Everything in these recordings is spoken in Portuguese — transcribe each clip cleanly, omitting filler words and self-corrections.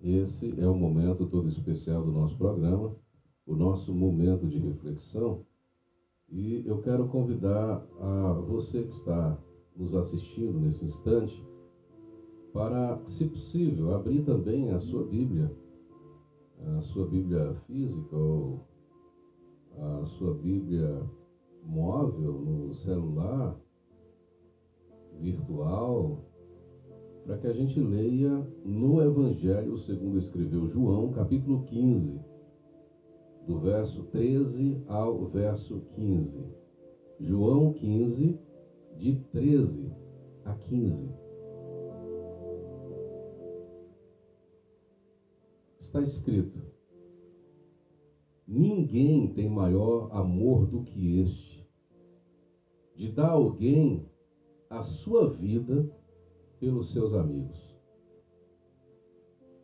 Esse é o momento todo especial do nosso programa, o nosso momento de reflexão. E eu quero convidar a você que está nos assistindo nesse instante para, se possível, abrir também a sua Bíblia física ou a sua Bíblia móvel no celular, virtual, para que a gente leia no Evangelho segundo escreveu João, capítulo 15, do verso 13 ao verso 15. João 15, de 13 a 15. Está escrito: ninguém tem maior amor do que este, de dar a alguém a sua vida pelos seus amigos.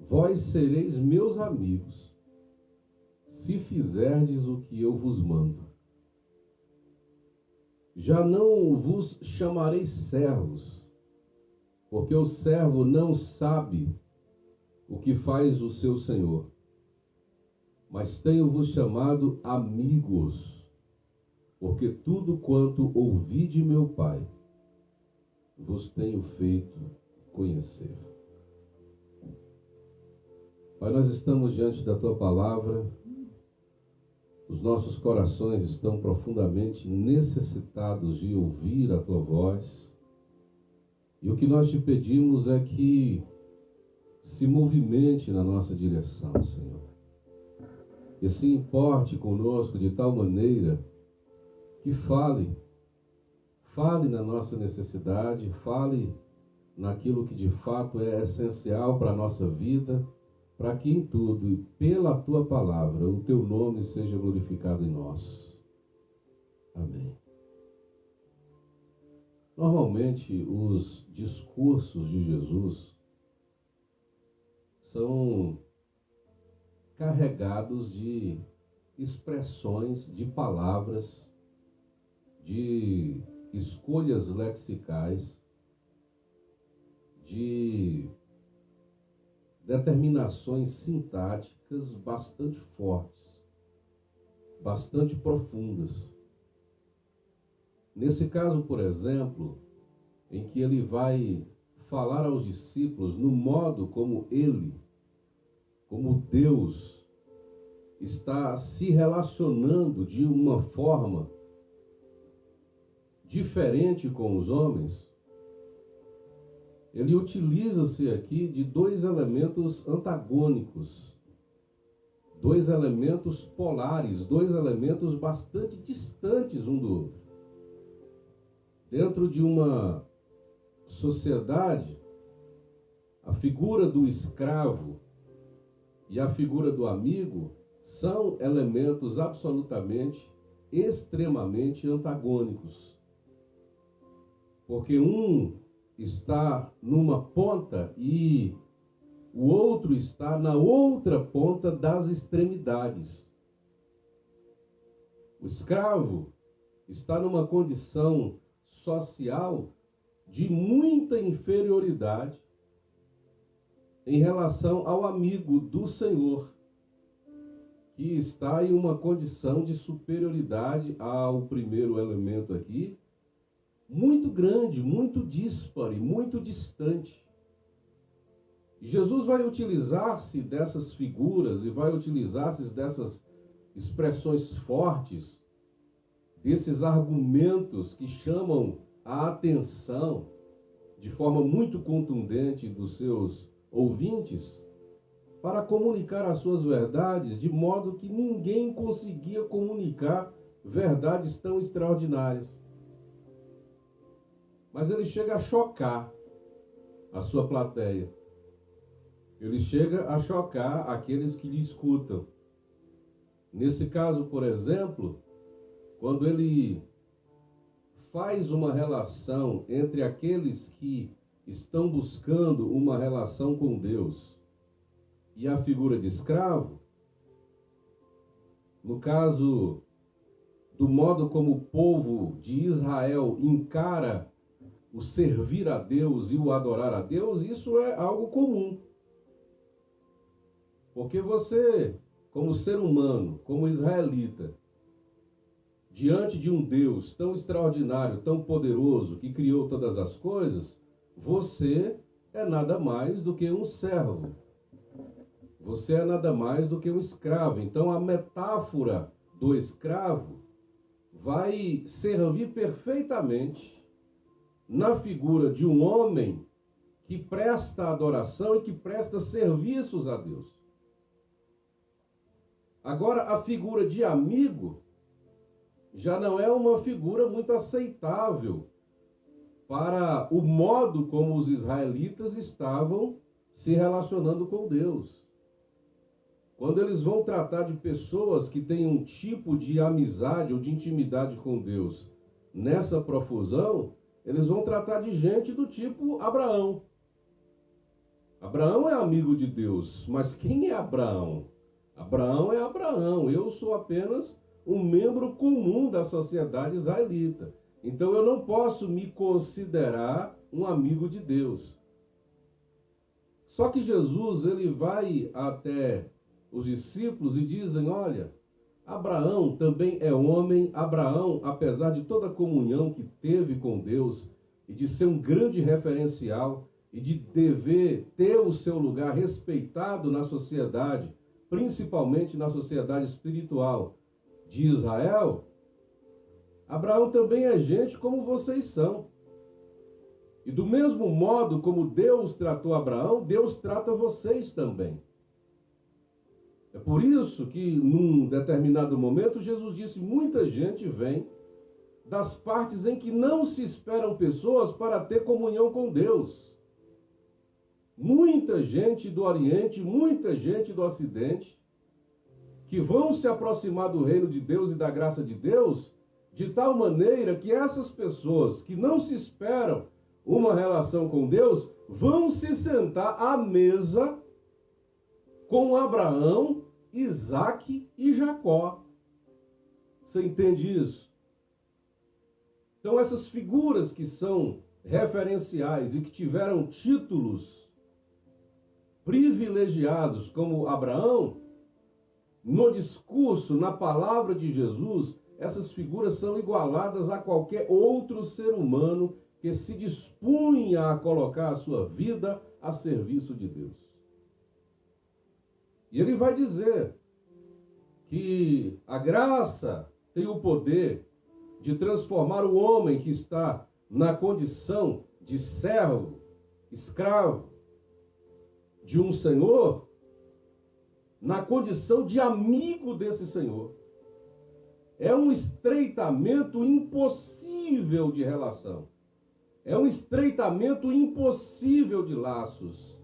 Vós sereis meus amigos, se fizerdes o que eu vos mando. Já não vos chamarei servos, porque o servo não sabe o que faz o seu senhor. Mas tenho-vos chamado amigos, porque tudo quanto ouvi de meu Pai, vos tenho feito conhecer. Pai, nós estamos diante da Tua Palavra, os nossos corações estão profundamente necessitados de ouvir a Tua voz, e o que nós te pedimos é que se movimente na nossa direção, Senhor, e se importe conosco de tal maneira que fale na nossa necessidade, fale naquilo que de fato é essencial para a nossa vida, para que em tudo e pela Tua Palavra o Teu nome seja glorificado em nós. Amém. Normalmente os discursos de Jesus são carregados de expressões, de palavras, de escolhas lexicais, de determinações sintáticas bastante fortes, bastante profundas. Nesse caso, por exemplo, em que ele vai falar aos discípulos no modo como Deus, está se relacionando de uma forma diferente com os homens, ele utiliza-se aqui de dois elementos antagônicos, dois elementos polares, dois elementos bastante distantes um do outro. Dentro de uma sociedade, a figura do escravo e a figura do amigo são elementos absolutamente, extremamente antagônicos. Porque um está numa ponta e o outro está na outra ponta das extremidades. O escravo está numa condição social de muita inferioridade em relação ao amigo do Senhor, que está em uma condição de superioridade ao primeiro elemento aqui, muito grande, muito díspare, muito distante. E Jesus vai utilizar-se dessas figuras e vai utilizar-se dessas expressões fortes, desses argumentos que chamam a atenção de forma muito contundente dos seus ouvintes, para comunicar as suas verdades de modo que ninguém conseguia comunicar verdades tão extraordinárias. Mas ele chega a chocar a sua plateia. Ele chega a chocar aqueles que lhe escutam. Nesse caso, por exemplo, quando ele faz uma relação entre aqueles que estão buscando uma relação com Deus e a figura de escravo, no caso do modo como o povo de Israel encara o servir a Deus e o adorar a Deus, isso é algo comum. Porque você, como ser humano, como israelita, diante de um Deus tão extraordinário, tão poderoso, que criou todas as coisas, você é nada mais do que um servo. Você é nada mais do que um escravo. Então a metáfora do escravo vai servir perfeitamente na figura de um homem que presta adoração e que presta serviços a Deus. Agora, a figura de amigo já não é uma figura muito aceitável para o modo como os israelitas estavam se relacionando com Deus. Quando eles vão tratar de pessoas que têm um tipo de amizade ou de intimidade com Deus nessa profusão, eles vão tratar de gente do tipo Abraão. Abraão é amigo de Deus, mas quem é Abraão? Abraão é Abraão, eu sou apenas um membro comum da sociedade israelita. Então eu não posso me considerar um amigo de Deus. Só que Jesus, ele vai até os discípulos e dizem, olha, Abraão também é homem. Abraão, apesar de toda a comunhão que teve com Deus e de ser um grande referencial e de dever ter o seu lugar respeitado na sociedade, principalmente na sociedade espiritual de Israel, Abraão também é gente como vocês são. E do mesmo modo como Deus tratou Abraão, Deus trata vocês também. É por isso que, num determinado momento, Jesus disse, muita gente vem das partes em que não se esperam pessoas para ter comunhão com Deus. Muita gente do Oriente, muita gente do Ocidente, que vão se aproximar do reino de Deus e da graça de Deus, de tal maneira que essas pessoas que não se esperam uma relação com Deus, vão se sentar à mesa com Abraão, Isaque e Jacó. Você entende isso? Então essas figuras que são referenciais e que tiveram títulos privilegiados como Abraão, no discurso, na palavra de Jesus, essas figuras são igualadas a qualquer outro ser humano que se dispunha a colocar a sua vida a serviço de Deus. E ele vai dizer que a graça tem o poder de transformar o homem que está na condição de servo, escravo de um senhor, na condição de amigo desse senhor. É um estreitamento impossível de relação. É um estreitamento impossível de laços.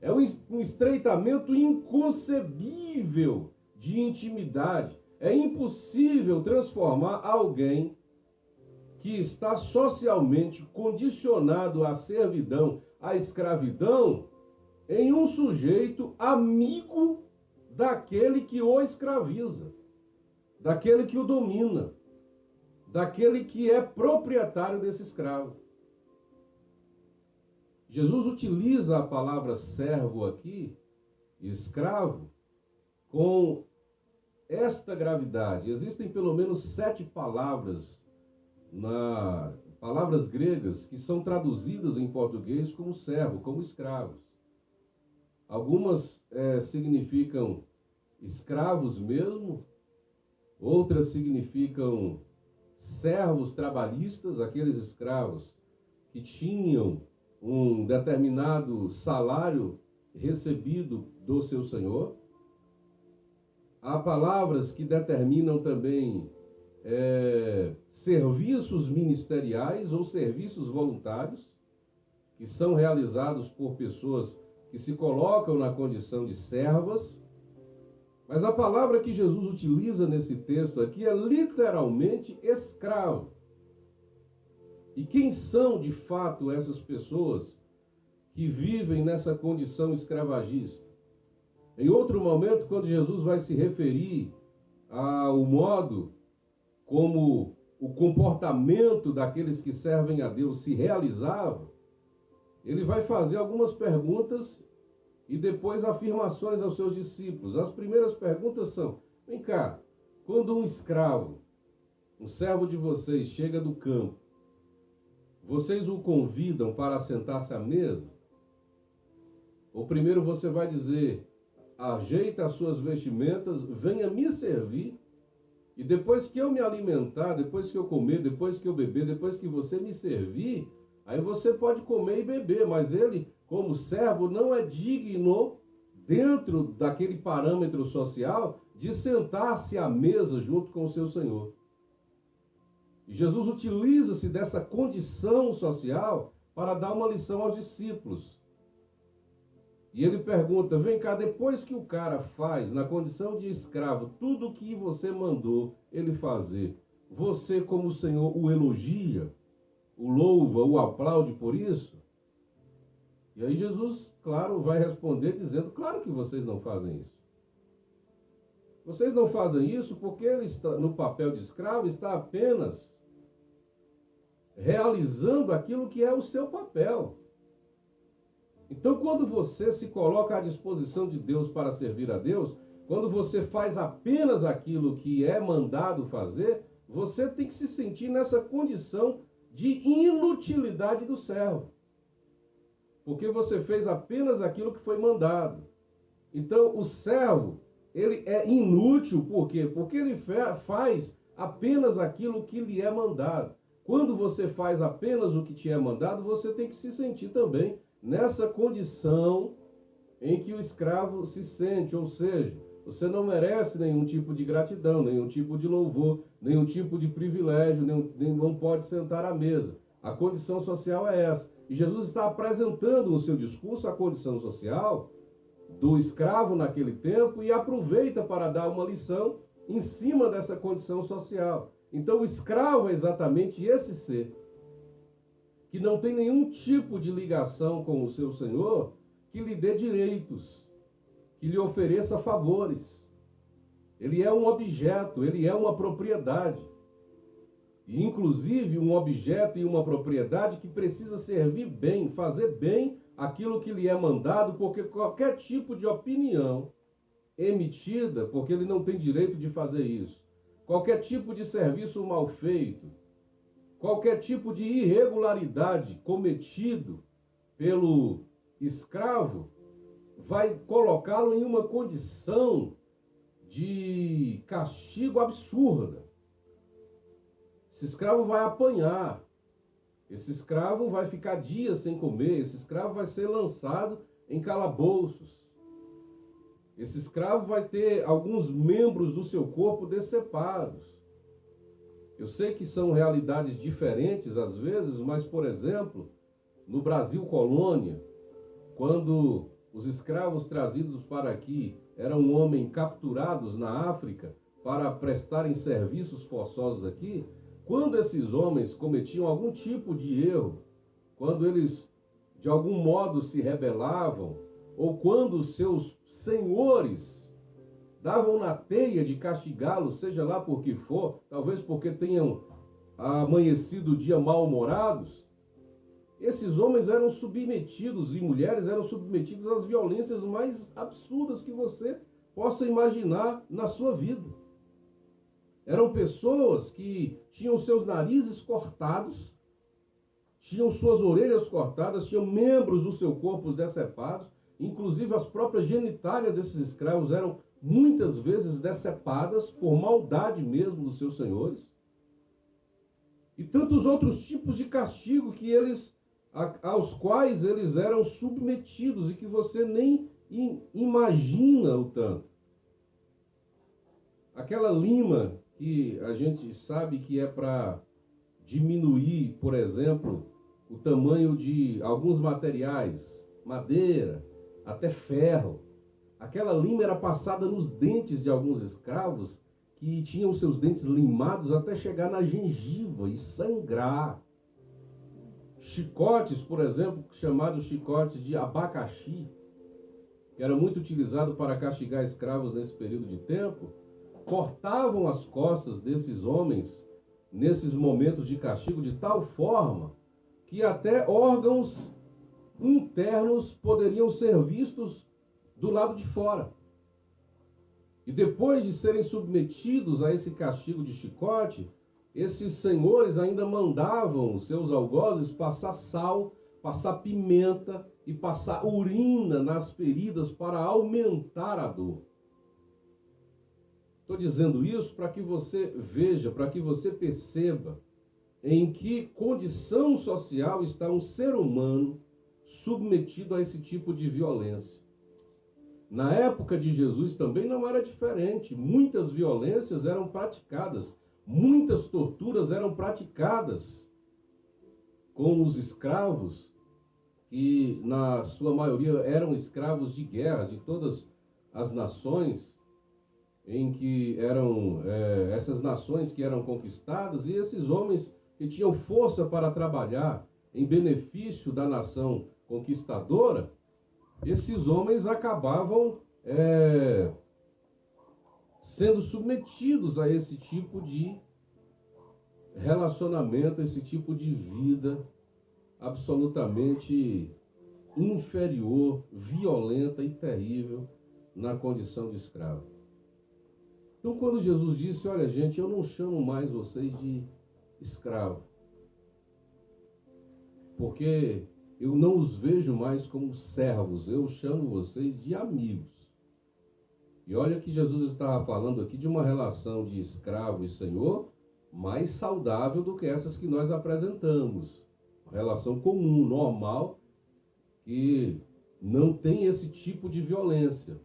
É um estreitamento inconcebível de intimidade. É impossível transformar alguém que está socialmente condicionado à servidão, à escravidão, em um sujeito amigo daquele que o escraviza, daquele que o domina, daquele que é proprietário desse escravo. Jesus utiliza a palavra servo aqui, escravo, com esta gravidade. Existem pelo menos 7 palavras, palavras gregas, que são traduzidas em português como servo, como escravos. Algumas significam escravos mesmo, outras significam servos trabalhistas, aqueles escravos que tinham um determinado salário recebido do seu senhor. Há palavras que determinam também serviços ministeriais ou serviços voluntários, que são realizados por pessoas que se colocam na condição de servas. Mas a palavra que Jesus utiliza nesse texto aqui é literalmente escravo. E quem são de fato essas pessoas que vivem nessa condição escravagista? Em outro momento, quando Jesus vai se referir ao modo como o comportamento daqueles que servem a Deus se realizava, ele vai fazer algumas perguntas e depois afirmações aos seus discípulos. As primeiras perguntas são: vem cá, quando um escravo, um servo de vocês, chega do campo, vocês o convidam para sentar-se à mesa? Ou primeiro você vai dizer: ajeita as suas vestimentas, venha me servir, e depois que eu me alimentar, depois que eu comer, depois que eu beber, depois que você me servir, aí você pode comer e beber, mas ele, como servo, não é digno, dentro daquele parâmetro social, de sentar-se à mesa junto com o seu Senhor. E Jesus utiliza-se dessa condição social para dar uma lição aos discípulos. E ele pergunta: vem cá, depois que o cara faz, na condição de escravo, tudo o que você mandou ele fazer, você, como o Senhor, o elogia, o louva, o aplaude por isso? E aí Jesus, claro, vai responder dizendo: claro que vocês não fazem isso. Vocês não fazem isso porque ele está no papel de escravo, está apenas realizando aquilo que é o seu papel. Então, quando você se coloca à disposição de Deus para servir a Deus, quando você faz apenas aquilo que é mandado fazer, você tem que se sentir nessa condição de inutilidade do servo. Porque você fez apenas aquilo que foi mandado. Então, o servo, ele é inútil, por quê? Porque ele faz apenas aquilo que lhe é mandado. Quando você faz apenas o que te é mandado, você tem que se sentir também nessa condição em que o escravo se sente, ou seja, você não merece nenhum tipo de gratidão, nenhum tipo de louvor, nenhum tipo de privilégio, não pode sentar à mesa. A condição social é essa. E Jesus está apresentando no seu discurso a condição social do escravo naquele tempo e aproveita para dar uma lição em cima dessa condição social. Então, o escravo é exatamente esse ser que não tem nenhum tipo de ligação com o seu Senhor, que lhe dê direitos, que lhe ofereça favores. Ele é um objeto, ele é uma propriedade. E, inclusive, um objeto e uma propriedade que precisa servir bem, fazer bem aquilo que lhe é mandado, porque qualquer tipo de opinião emitida, porque ele não tem direito de fazer isso, qualquer tipo de serviço mal feito, qualquer tipo de irregularidade cometido pelo escravo, vai colocá-lo em uma condição de castigo absurda. Esse escravo vai apanhar, esse escravo vai ficar dias sem comer, esse escravo vai ser lançado em calabouços, esse escravo vai ter alguns membros do seu corpo decepados. Eu sei que são realidades diferentes às vezes, mas, por exemplo, no Brasil colônia, quando os escravos trazidos para aqui eram homens capturados na África para prestarem serviços forçosos aqui, quando esses homens cometiam algum tipo de erro, quando eles de algum modo se rebelavam, ou quando seus senhores davam na teia de castigá-los, seja lá por que for, talvez porque tenham amanhecido o dia mal-humorados, esses homens eram submetidos, e mulheres eram submetidas às violências mais absurdas que você possa imaginar na sua vida. Eram pessoas que tinham seus narizes cortados, tinham suas orelhas cortadas, tinham membros do seu corpo decepados, inclusive as próprias genitálias desses escravos eram muitas vezes decepadas por maldade mesmo dos seus senhores. E tantos outros tipos de castigo que aos quais eles eram submetidos e que você nem imagina o tanto. Aquela lima que a gente sabe que é para diminuir, por exemplo, o tamanho de alguns materiais, madeira, até ferro. Aquela lima era passada nos dentes de alguns escravos que tinham seus dentes limados até chegar na gengiva e sangrar. Chicotes, por exemplo, chamados chicotes de abacaxi, que era muito utilizado para castigar escravos nesse período de tempo, cortavam as costas desses homens nesses momentos de castigo de tal forma que até órgãos internos poderiam ser vistos do lado de fora. E depois de serem submetidos a esse castigo de chicote, esses senhores ainda mandavam os seus algozes passar sal, passar pimenta e passar urina nas feridas para aumentar a dor. Estou dizendo isso para que você veja, para que você perceba em que condição social está um ser humano submetido a esse tipo de violência. Na época de Jesus também não era diferente. Muitas violências eram praticadas, muitas torturas eram praticadas com os escravos, que na sua maioria eram escravos de guerra, de todas as nações em que eram essas nações que eram conquistadas, e esses homens que tinham força para trabalhar em benefício da nação conquistadora, esses homens acabavam sendo submetidos a esse tipo de relacionamento, esse tipo de vida absolutamente inferior, violenta e terrível na condição de escravo. Então, quando Jesus disse, olha gente, eu não chamo mais vocês de escravo, porque eu não os vejo mais como servos, eu chamo vocês de amigos. E olha que Jesus estava falando aqui de uma relação de escravo e senhor mais saudável do que essas que nós apresentamos. Uma relação comum, normal, que não tem esse tipo de violência.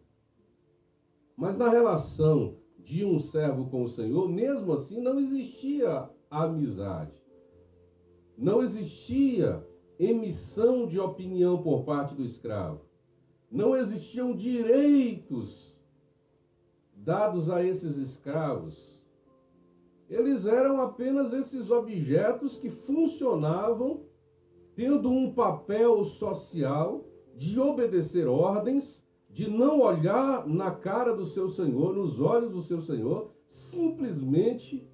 Mas na relação de um servo com o Senhor, mesmo assim, não existia amizade. Não existia emissão de opinião por parte do escravo. Não existiam direitos dados a esses escravos. Eles eram apenas esses objetos que funcionavam tendo um papel social de obedecer ordens, de não olhar na cara do seu senhor, nos olhos do seu senhor, simplesmente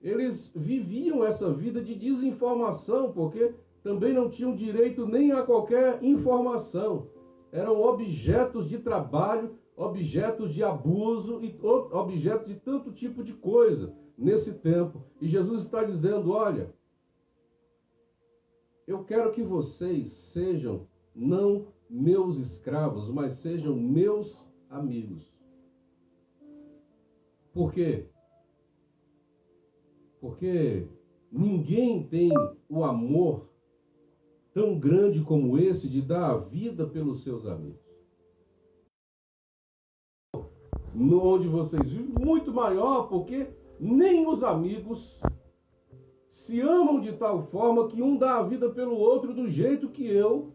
eles viviam essa vida de desinformação, porque também não tinham direito nem a qualquer informação. Eram objetos de trabalho, objetos de abuso e objetos de tanto tipo de coisa nesse tempo. E Jesus está dizendo, olha, eu quero que vocês sejam não meus escravos, mas sejam meus amigos. Por quê? Porque ninguém tem o amor tão grande como esse de dar a vida pelos seus amigos. Onde vocês vivem, muito maior, porque nem os amigos se amam de tal forma que um dá a vida pelo outro do jeito que eu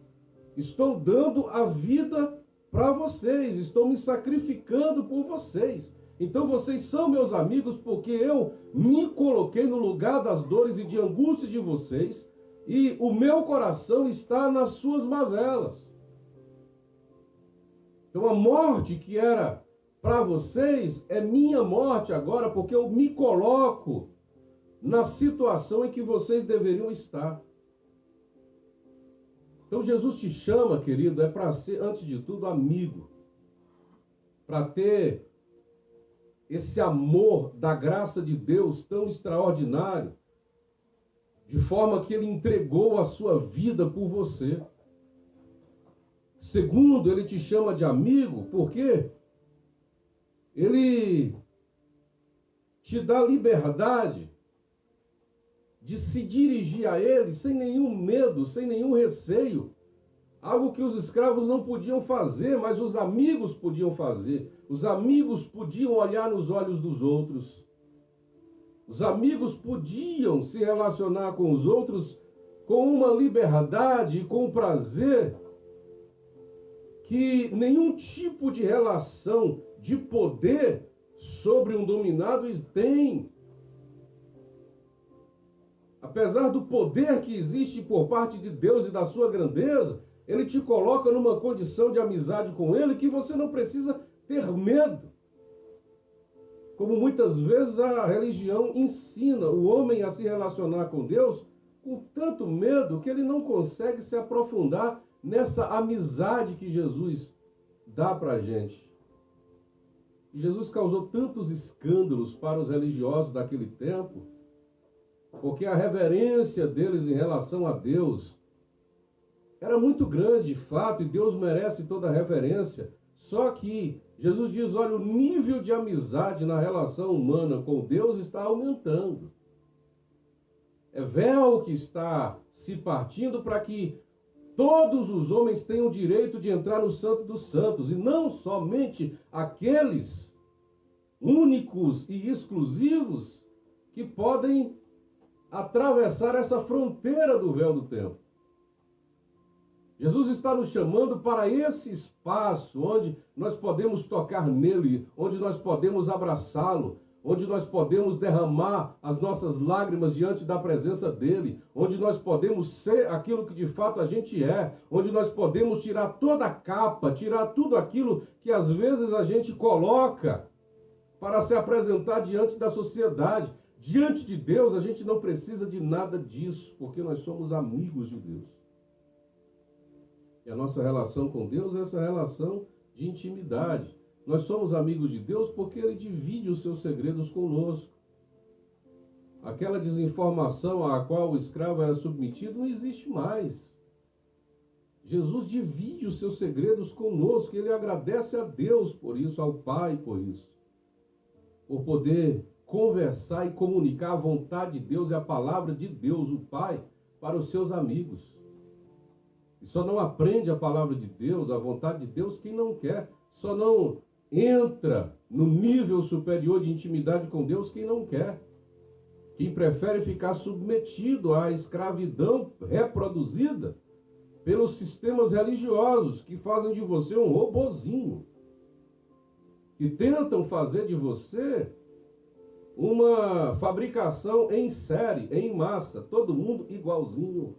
estou dando a vida para vocês, estou me sacrificando por vocês. Então vocês são meus amigos porque eu me coloquei no lugar das dores e de angústia de vocês e o meu coração está nas suas mazelas. Então a morte que era para vocês é minha morte agora, porque eu me coloco na situação em que vocês deveriam estar. Então Jesus te chama, querido, é para ser, antes de tudo, amigo. Para ter esse amor da graça de Deus tão extraordinário, de forma que Ele entregou a sua vida por você. Segundo, Ele te chama de amigo, porque Ele te dá liberdade de se dirigir a Ele sem nenhum medo, sem nenhum receio. Algo que os escravos não podiam fazer, mas os amigos podiam fazer. Os amigos podiam olhar nos olhos dos outros. Os amigos podiam se relacionar com os outros com uma liberdade e com um prazer que nenhum tipo de relação de poder sobre um dominado tem. Apesar do poder que existe por parte de Deus e da sua grandeza, Ele te coloca numa condição de amizade com Ele que você não precisa ter medo. Como muitas vezes a religião ensina o homem a se relacionar com Deus com tanto medo que ele não consegue se aprofundar nessa amizade que Jesus dá para a gente. Jesus causou tantos escândalos para os religiosos daquele tempo, porque a reverência deles em relação a Deus era muito grande, de fato, e Deus merece toda a reverência. Só que Jesus diz, olha, o nível de amizade na relação humana com Deus está aumentando. É véu que está se partindo para que todos os homens tenham o direito de entrar no Santo dos Santos, e não somente aqueles únicos e exclusivos que podem atravessar essa fronteira do véu do templo. Jesus está nos chamando para esse espaço onde nós podemos tocar nele, onde nós podemos abraçá-lo, onde nós podemos derramar as nossas lágrimas diante da presença dele, onde nós podemos ser aquilo que de fato a gente é, onde nós podemos tirar toda a capa, tirar tudo aquilo que às vezes a gente coloca para se apresentar diante da sociedade. Diante de Deus, a gente não precisa de nada disso, porque nós somos amigos de Deus. E a nossa relação com Deus é essa relação de intimidade. Nós somos amigos de Deus porque Ele divide os seus segredos conosco. Aquela desinformação à qual o escravo era submetido não existe mais. Jesus divide os seus segredos conosco. Ele agradece a Deus por isso, ao Pai por isso. Por poder conversar e comunicar a vontade de Deus e a palavra de Deus, o Pai, para os seus amigos. E só não aprende a palavra de Deus, a vontade de Deus, quem não quer. Só não entra no nível superior de intimidade com Deus quem não quer. Quem prefere ficar submetido à escravidão reproduzida pelos sistemas religiosos que fazem de você um robozinho. Que tentam fazer de você uma fabricação em série, em massa, todo mundo igualzinho.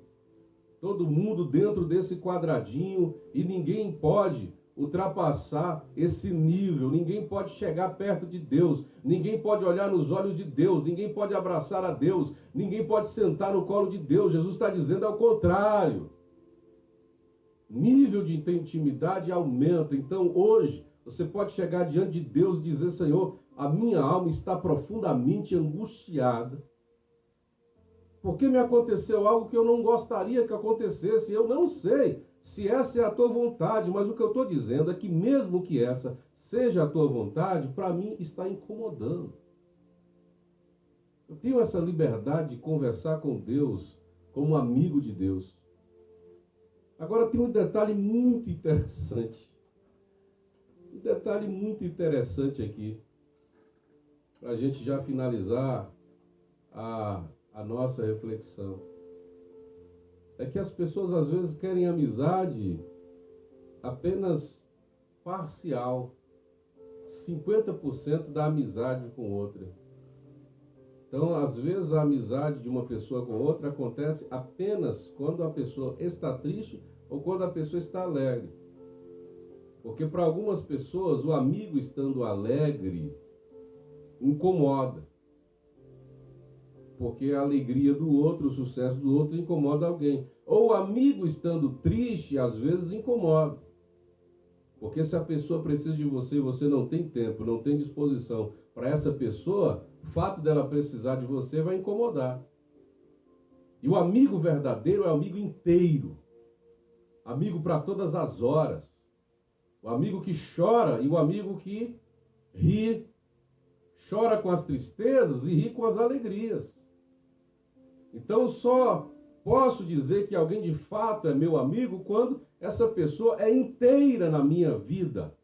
Todo mundo dentro desse quadradinho e ninguém pode ultrapassar esse nível, ninguém pode chegar perto de Deus, ninguém pode olhar nos olhos de Deus, ninguém pode abraçar a Deus, ninguém pode sentar no colo de Deus. Jesus está dizendo ao contrário. Nível de intimidade aumenta. Então hoje você pode chegar diante de Deus e dizer, Senhor, a minha alma está profundamente angustiada, porque me aconteceu algo que eu não gostaria que acontecesse. Eu não sei se essa é a tua vontade, mas o que eu estou dizendo é que mesmo que essa seja a tua vontade, para mim está incomodando. Eu tenho essa liberdade de conversar com Deus como amigo de Deus. Agora tem um detalhe muito interessante. Um detalhe muito interessante aqui, para a gente já finalizar a nossa reflexão. É que as pessoas às vezes querem amizade apenas parcial, 50% da amizade com outra. Então, às vezes a amizade de uma pessoa com outra acontece apenas quando a pessoa está triste ou quando a pessoa está alegre. Porque para algumas pessoas o amigo estando alegre incomoda. Porque a alegria do outro, o sucesso do outro incomoda alguém. Ou o amigo estando triste, às vezes incomoda. Porque se a pessoa precisa de você e você não tem tempo, não tem disposição para essa pessoa, o fato dela precisar de você vai incomodar. E o amigo verdadeiro é o amigo inteiro. Amigo para todas as horas. O amigo que chora e o amigo que ri. Chora com as tristezas e ri com as alegrias. Então, só posso dizer que alguém de fato é meu amigo quando essa pessoa é inteira na minha vida,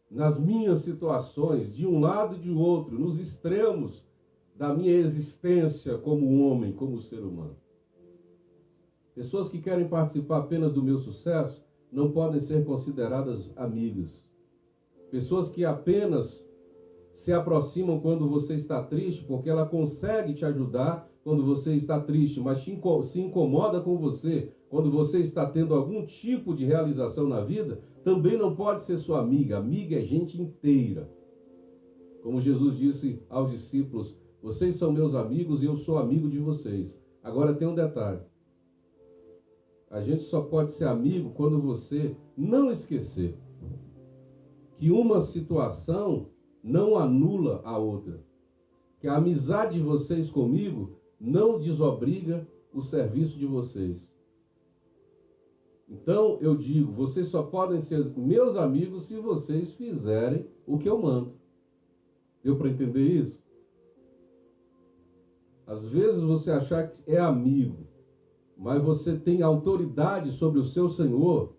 nas minhas situações, de um lado e de outro, nos extremos da minha existência como homem, como ser humano. Pessoas que querem participar apenas do meu sucesso não podem ser consideradas amigas. Pessoas que apenas se aproximam quando você está triste, porque ela consegue te ajudar quando você está triste, mas se incomoda com você quando você está tendo algum tipo de realização na vida, também não pode ser sua amiga. Amiga é gente inteira. Como Jesus disse aos discípulos, vocês são meus amigos e eu sou amigo de vocês. Agora tem um detalhe. A gente só pode ser amigo quando você não esquecer que uma situação não anula a outra. Que a amizade de vocês comigo não desobriga o serviço de vocês. Então eu digo, vocês só podem ser meus amigos se vocês fizerem o que eu mando. Deu para entender isso? Às vezes você achar que é amigo, mas você tem autoridade sobre o seu Senhor,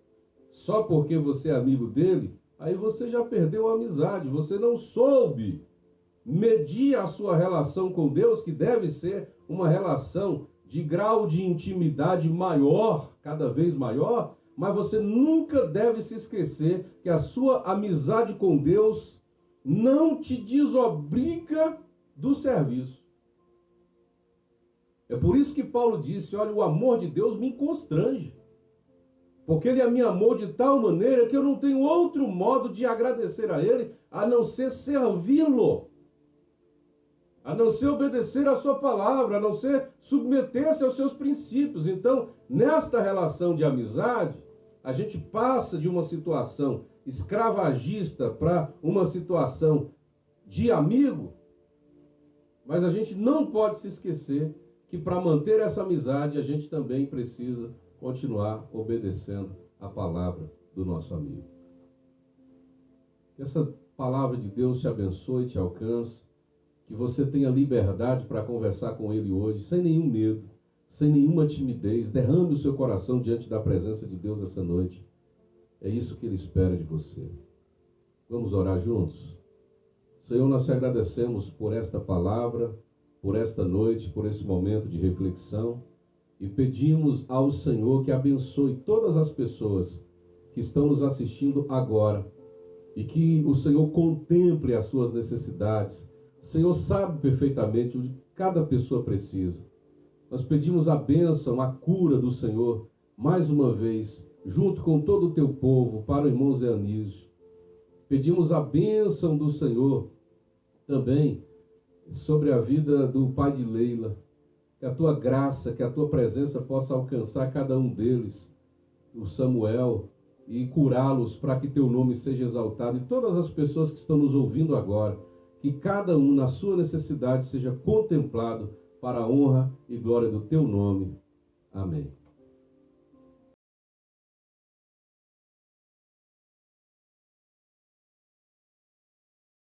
só porque você é amigo dele, aí você já perdeu a amizade, você não soube medir a sua relação com Deus, que deve ser uma relação de grau de intimidade maior, cada vez maior, mas você nunca deve se esquecer que a sua amizade com Deus não te desobriga do serviço. É por isso que Paulo disse, olha, o amor de Deus me constrange. Porque ele me amou de tal maneira que eu não tenho outro modo de agradecer a ele, a não ser servi-lo. A não ser obedecer a sua palavra, a não ser submeter-se aos seus princípios. Então, nesta relação de amizade, a gente passa de uma situação escravagista para uma situação de amigo, mas a gente não pode se esquecer que para manter essa amizade, a gente também precisa continuar obedecendo a palavra do nosso amigo. Que essa palavra de Deus te abençoe e te alcance, que você tenha liberdade para conversar com Ele hoje, sem nenhum medo, sem nenhuma timidez. Derrame o seu coração diante da presença de Deus essa noite. É isso que Ele espera de você. Vamos orar juntos? Senhor, nós te agradecemos por esta palavra, por esta noite, por esse momento de reflexão, e pedimos ao Senhor que abençoe todas as pessoas que estão nos assistindo agora, e que o Senhor contemple as suas necessidades. O Senhor sabe perfeitamente o que cada pessoa precisa. Nós pedimos a bênção, a cura do Senhor, mais uma vez, junto com todo o teu povo, para o irmão Zé Anísio. Pedimos a bênção do Senhor também sobre a vida do pai de Leila. Que a tua graça, que a tua presença possa alcançar cada um deles, o Samuel, e curá-los para que teu nome seja exaltado. E todas as pessoas que estão nos ouvindo agora, que cada um na sua necessidade seja contemplado para a honra e glória do teu nome. Amém.